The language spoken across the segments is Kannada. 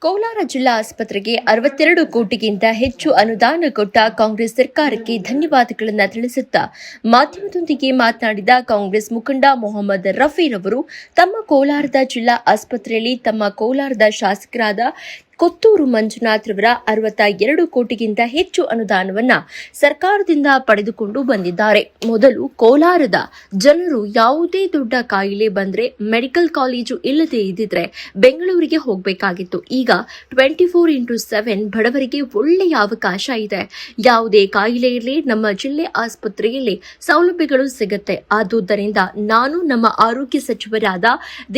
ಕೋಲಾರ ಜಿಲ್ಲಾ ಆಸ್ಪತ್ರೆಗೆ 62 ಕೋಟಿಗಿಂತ ಹೆಚ್ಚು ಅನುದಾನ ಕೊಟ್ಟ ಕಾಂಗ್ರೆಸ್ ಸರ್ಕಾರಕ್ಕೆ ಧನ್ಯವಾದಗಳನ್ನು ತಿಳಿಸುತ್ತಾ ಮಾಧ್ಯಮದೊಂದಿಗೆ ಮಾತನಾಡಿದ ಕಾಂಗ್ರೆಸ್ ಮುಖಂಡ ಮೊಹಮ್ಮದ್ ರಫೀರವರು ತಮ್ಮ ಕೋಲಾರದ ಜಿಲ್ಲಾ ಆಸ್ಪತ್ರೆಯಲ್ಲಿ ತಮ್ಮ ಕೋಲಾರದ ಶಾಸಕರಾದ ಕೊತ್ತೂರು ಮಂಜುನಾಥ್ ರವರ 62 ಕೋಟಿಗಿಂತ ಹೆಚ್ಚು ಅನುದಾನವನ್ನು ಸರ್ಕಾರದಿಂದ ಪಡೆದುಕೊಂಡು ಬಂದಿದ್ದಾರೆ. ಮೊದಲು ಕೋಲಾರದ ಜನರು ಯಾವುದೇ ದೊಡ್ಡ ಕಾಯಿಲೆ ಬಂದರೆ ಮೆಡಿಕಲ್ ಕಾಲೇಜು ಇಲ್ಲದೆ ಇದ್ದಿದ್ರೆ ಬೆಂಗಳೂರಿಗೆ ಹೋಗಬೇಕಾಗಿತ್ತು. ಈಗ 24x7 ಬಡವರಿಗೆ ಒಳ್ಳೆಯ ಅವಕಾಶ ಇದೆ. ಯಾವುದೇ ಕಾಯಿಲೆ ಇರಲಿ ನಮ್ಮ ಜಿಲ್ಲೆ ಆಸ್ಪತ್ರೆಯಲ್ಲಿ ಸೌಲಭ್ಯಗಳು ಸಿಗುತ್ತೆ. ಆದುದರಿಂದ ನಾನು ನಮ್ಮ ಆರೋಗ್ಯ ಸಚಿವರಾದ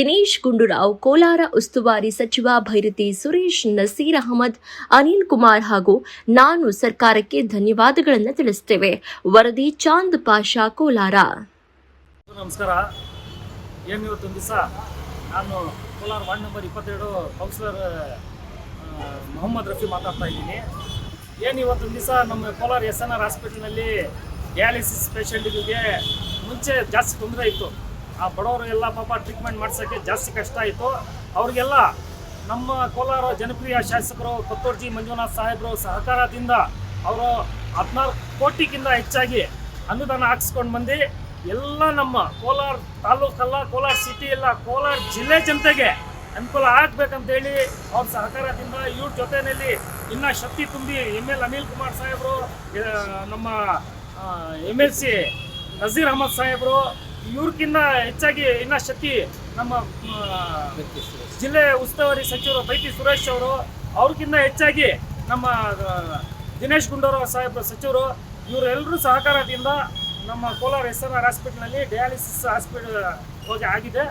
ದಿನೇಶ್ ಗುಂಡೂರಾವ್, ಕೋಲಾರ ಉಸ್ತುವಾರಿ ಸಚಿವ ಭೈರತಿ ಸುರೇಶ್, ನಸೀರ್ ಅಹಮದ್, ಅನಿಲ್ ಕುಮಾರ್ ಹಾಗೂ ನಾನು ಸರ್ಕಾರಕ್ಕೆ ಧನ್ಯವಾದಗಳನ್ನು ತಿಳಿಸುತ್ತೇವೆ. ವರದಿ ಚಾಂದ್ ಪಾಷಾ, ಕೋಲಾರ. ನಮಸ್ಕಾರ. ಇವತ್ತೊಂದು ದಿವಸ ನಾನು Kolar ward number 22 councillor Mohammed Rafi ಮಾತಾಡ್ತಾ ಇದ್ದೀನಿ. ಇವತ್ತೊಂದು ದಿವಸ ನಮ್ಮ ಕೋಲಾರ SNR ಹಾಸ್ಪಿಟಲ್ನಲ್ಲಿ ಡಯಾಲಿಸಿಸ್ ಪೇಷಂಟ್ಗಳಿಗೆ ಮುಂಚೆ ಜಾಸ್ತಿ ತೊಂದರೆ ಇತ್ತು. ಆ ಬಡವರು ಎಲ್ಲ ಪಾಪ ಟ್ರೀಟ್ಮೆಂಟ್ ಮಾಡ್ಸೋಕ್ಕೆ ಜಾಸ್ತಿ ಕಷ್ಟ ಆಯಿತು. ಅವ್ರಿಗೆಲ್ಲ ನಮ್ಮ ಕೋಲಾರ ಜನಪ್ರಿಯ ಶಾಸಕರು ಕೊತ್ತೂರ್ಜಿ ಮಂಜುನಾಥ್ ಸಾಹೇಬರು ಸಹಕಾರದಿಂದ ಅವರು 14 ಕೋಟಿಗಿಂತ ಹೆಚ್ಚಾಗಿ ಅನುದಾನ ಹಾಕ್ಸ್ಕೊಂಡು ಬಂದು ಎಲ್ಲ ನಮ್ಮ ಕೋಲಾರ ತಾಲೂಕಲ್ಲ, ಕೋಲಾರ ಸಿಟಿ ಎಲ್ಲ, ಕೋಲಾರ ಜಿಲ್ಲೆ ಜನತೆಗೆ ಅನುಕೂಲ ಆಗಬೇಕಂತೇಳಿ ಅವ್ರ ಸಹಕಾರದಿಂದ ಇವ್ರ ಜೊತೆಯಲ್ಲಿ ಇನ್ನೂ ಶಕ್ತಿ ತುಂಬಿ ML ಅನಿಲ್ ಕುಮಾರ್ ಸಾಹೇಬರು, ನಮ್ಮ MLC ನಸೀರ್ ಅಹಮದ್ ಸಾಹೇಬರು, ಇವ್ರಿಗಿನ್ನ ಹೆಚ್ಚಾಗಿ ಇನ್ನೂ ಶಕ್ತಿ ನಮ್ಮ ಜಿಲ್ಲೆ ಉಸ್ತುವಾರಿ ಸಚಿವರು ಭೈರತಿ ಸುರೇಶ್ ಅವರು, ಅವ್ರಿಗಿಂತ ಹೆಚ್ಚಾಗಿ ನಮ್ಮ ದಿನೇಶ್ ಗುಂಡೂರಾವ್ ಸಾಹೇಬರು ಸಚಿವರು, ಇವರೆಲ್ಲರೂ ಸಹಕಾರದಿಂದ ನಮ್ಮ ಕೋಲಾರ SNR ಹಾಸ್ಪಿಟಲ್ನಲ್ಲಿ ಡಯಾಲಿಸಿಸ್ ಹಾಸ್ಪಿಟಲ್ ಹೋಗಿ ಆಗಿದೆ.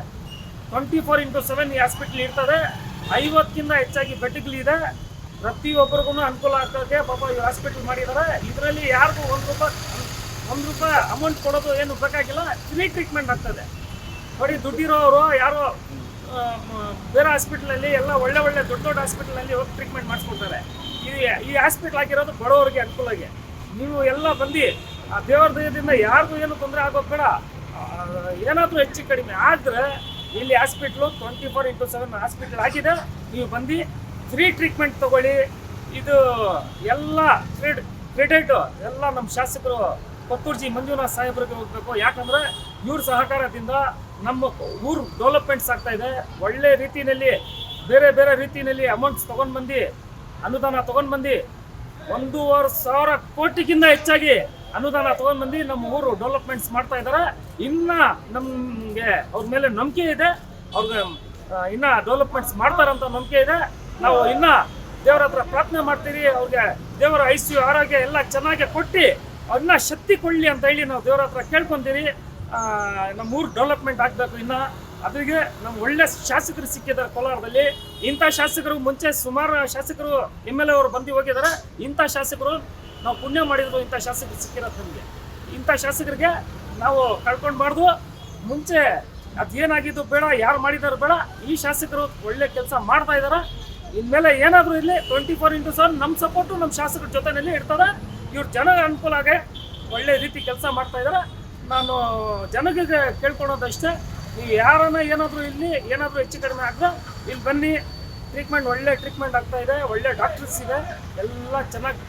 24x7 ಈ ಹಾಸ್ಪಿಟ್ಲ್ ಇರ್ತದೆ. 50ಕ್ಕಿಂತ ಹೆಚ್ಚಾಗಿ ಬೆಡ್ಗಳಿದೆ. ಪ್ರತಿಯೊಬ್ಬರಿಗೂ ಅನುಕೂಲ ಆಗ್ತದೆ. ಪಾಪ ಈ ಹಾಸ್ಪಿಟ್ಲ್ ಮಾಡಿದ್ದಾರೆ. ಇದರಲ್ಲಿ ಯಾರಿಗೂ ಒಂದು ರೂಪಾಯಿ ಅಮೌಂಟ್ ಕೊಡೋದು ಏನು ಬೇಕಾಗಿಲ್ಲ. ಫ್ರೀ ಟ್ರೀಟ್ಮೆಂಟ್ ಆಗ್ತದೆ. ನೋಡಿ, ದುಡ್ಡಿರೋರು ಯಾರು ಬೇರೆ ಹಾಸ್ಪಿಟ್ಲಲ್ಲಿ ಎಲ್ಲ ಒಳ್ಳೆ ದೊಡ್ಡ ಹಾಸ್ಪಿಟಲ್ನಲ್ಲಿ ಹೋಗಿ ಟ್ರೀಟ್ಮೆಂಟ್ ಮಾಡಿಸ್ಕೊಡ್ತಾರೆ. ಈ ಹಾಸ್ಪಿಟ್ಲ್ ಆಗಿರೋದು ಬಡವರಿಗೆ ಅನುಕೂಲಗೆ. ನೀವು ಎಲ್ಲ ಬಂದು ಆ ದೇವರ ದಯದಿಂದ ಯಾರಿಗೂ ಏನು ತೊಂದರೆ ಆಗೋದು ಬೇಡ. ಏನಾದರೂ ಹೆಚ್ಚು ಕಡಿಮೆ ಆದರೆ ಇಲ್ಲಿ ಹಾಸ್ಪಿಟ್ಲು 24x7 ಹಾಸ್ಪಿಟ್ಲ್ ಆಗಿದೆ. ನೀವು ಬಂದು ಫ್ರೀ ಟ್ರೀಟ್ಮೆಂಟ್ ತಗೊಳ್ಳಿ. ಇದು ಎಲ್ಲ ಕ್ರೆಡಿಟ್ ಎಲ್ಲ ನಮ್ಮ ಶಾಸಕರು ಕೊತ್ತೂರ್ಜಿ ಮಂಜುನಾಥ್ ಸಾಹೇಬ್ರಿಗೆ ಹೋಗಬೇಕು. ಯಾಕಂದರೆ ಇವ್ರ ಸಹಕಾರದಿಂದ ನಮ್ಮ ಊರು ಡೆವಲಪ್ಮೆಂಟ್ಸ್ ಆಗ್ತಾ ಇದೆ. ಒಳ್ಳೆ ರೀತಿಯಲ್ಲಿ ಬೇರೆ ರೀತಿಯಲ್ಲಿ ಅಮೌಂಟ್ಸ್ ತೊಗೊಂಡು ಅನುದಾನ ತೊಗೊಂಡು 1,500 ಕೋಟಿಗಿಂತ ಹೆಚ್ಚಾಗಿ ಅನುದಾನ ತೊಗೊಂಡು ನಮ್ಮ ಊರು ಡೆವಲಪ್ಮೆಂಟ್ಸ್ ಮಾಡ್ತಾ ಇದ್ದಾರೆ. ಇನ್ನು ನಮಗೆ ಅವ್ರ ಮೇಲೆ ನಂಬಿಕೆ ಇದೆ. ಅವ್ರಿಗೆ ಇನ್ನೂ ಡೆವಲಪ್ಮೆಂಟ್ಸ್ ಮಾಡ್ತಾರಂತ ನಂಬಿಕೆ ಇದೆ. ನಾವು ಇನ್ನೂ ದೇವರ ಹತ್ರ ಪ್ರಾರ್ಥನೆ ಮಾಡ್ತೀವಿ. ಅವ್ರಿಗೆ ದೇವರ ಐಶ್ವರ್ಯ ಆರೋಗ್ಯ ಎಲ್ಲ ಚೆನ್ನಾಗಿ ಕೊಟ್ಟು ಅವ್ರನ್ನ ಶಕ್ತಿ ಕೊಡಲಿ ಅಂತ ಹೇಳಿ ನಾವು ದೇವರ ಹತ್ರ ಕೇಳ್ಕೊಂತೀವಿ. ನಮ್ಮ ಊರು ಡೆವಲಪ್ಮೆಂಟ್ ಆಗಬೇಕು. ಇನ್ನು ಅದ್ರಿಗೆ ನಮ್ಗೆ ಒಳ್ಳೆ ಶಾಸಕರು ಸಿಕ್ಕಿದ್ದಾರೆ ಕೋಲಾರದಲ್ಲಿ. ಇಂಥ ಶಾಸಕರು ಮುಂಚೆ ಸುಮಾರು ಶಾಸಕರು MLA ಅವರು ಬಂದು ಹೋಗಿದ್ದಾರೆ. ಇಂಥ ಶಾಸಕರು ನಾವು ಪುಣ್ಯ ಮಾಡಿದ್ರು. ಇಂಥ ಶಾಸಕರು ಸಿಕ್ಕಿರೋದು ನಮಗೆ. ಇಂಥ ಶಾಸಕರಿಗೆ ನಾವು ಕಳ್ಕೊಳ್ಬಾರ್ದು. ಮುಂಚೆ ಅದೇನಾಗಿದ್ದು ಬೇಡ, ಯಾರು ಮಾಡಿದಾರು ಬೇಡ. ಈ ಶಾಸಕರು ಒಳ್ಳೆ ಕೆಲಸ ಮಾಡ್ತಾ ಇದ್ದಾರೆ. ಇನ್ಮೇಲೆ ಏನಾದರೂ ಇರಲಿ 24x7 ನಮ್ಮ ಸಪೋರ್ಟು ನಮ್ಮ ಶಾಸಕರ ಜೊತೆಯಲ್ಲಿ ಇರ್ತದೆ. ಇವ್ರು ಜನರ ಅನುಕೂಲ ಆಗಿ ಒಳ್ಳೆ ರೀತಿ ಕೆಲಸ ಮಾಡ್ತಾ ಇದ್ದಾರೆ. ನಾನು ಜನಗಳಿಗೆ ಕೇಳ್ಕೊಳೋದಷ್ಟೇ, ನೀವು ಯಾರನ್ನ ಏನಾದರೂ ಇಲ್ಲಿ ಏನಾದರೂ ಹೆಚ್ಚು ಕಡಿಮೆ ಆದರೆ ಇಲ್ಲಿ ಬನ್ನಿ. ಒಳ್ಳೆ ಟ್ರೀಟ್ಮೆಂಟ್ ಆಗ್ತಾ ಇದೆ. ಒಳ್ಳೆ ಡಾಕ್ಟರ್ಸ್ ಇದೆ. ಎಲ್ಲ ಚೆನ್ನಾಗಿ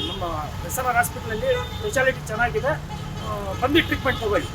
ನಮ್ಮ SNR ಹಾಸ್ಪಿಟ್ಲಲ್ಲಿ ಸ್ಪೆಷಾಲಿಟಿ ಚೆನ್ನಾಗಿದೆ. ಬಂದು ಟ್ರೀಟ್ಮೆಂಟ್ ತಗೊಳ್ಳಿ.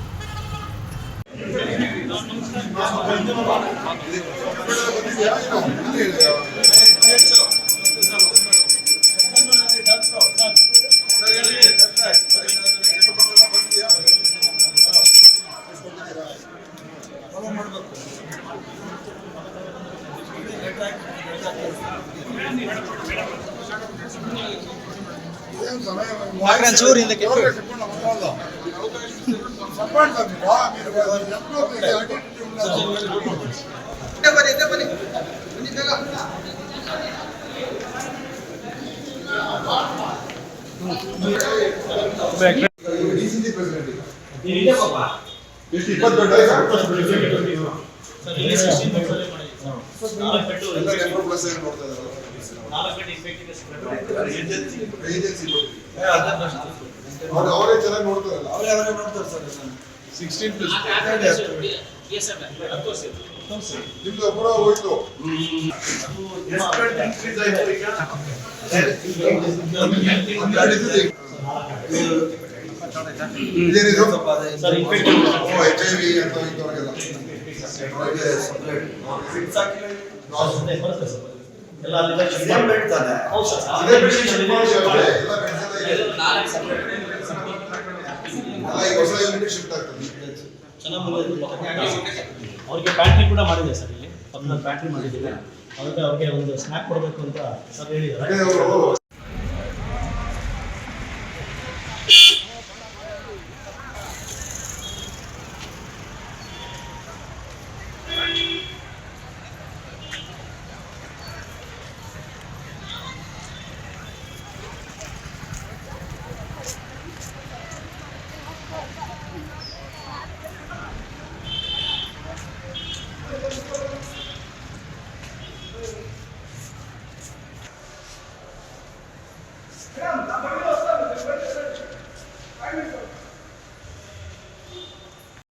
ಅವರೇ ಚೆನ್ನಾಗಿ ನೋಡ್ತಾರಲ್ಲ, ಅವರೇ ನೋಡ್ತಾರೆ ಸರ್. 16+. ನಿಮ್ದು ಕೂಡ ಹೋಯ್ತು. ಇದೇನಿದು? HIV ಅಂತ ಇಂಥವ್ರಿಗೆಲ್ಲ. ಇದೇ ಬಿಡಿ ಶಿಫ್ಟ್ ಮಾಡಿ ಅವ್ರೆ. ಎಲ್ಲ ಬೆಳ್ಸಲ್ಲ ಇದೆ. ಅಲ್ಲ, ಈಗ ಹೊಸ ಯೂನಿಟ್ ಶಿಫ್ಟ್ ಆಗ್ತದೆ. ಅವ್ರಿಗೆ ಬ್ಯಾಟ್ರಿ ಕೂಡ ಮಾಡಿದೆ ಸರ್, ಇಲ್ಲಿ ತಮ್ಮ ಬ್ಯಾಟ್ರಿ ಮಾಡಿದ್ದೀವಿ. ಅದಕ್ಕೆ ಅವ್ರಿಗೆ ಒಂದು ಸ್ನ್ಯಾಕ್ ಕೊಡಬೇಕು ಅಂತ ಸರ್ ಹೇಳಿದ್ದಾರೆ. ಅದೇ ಅವರು Come on.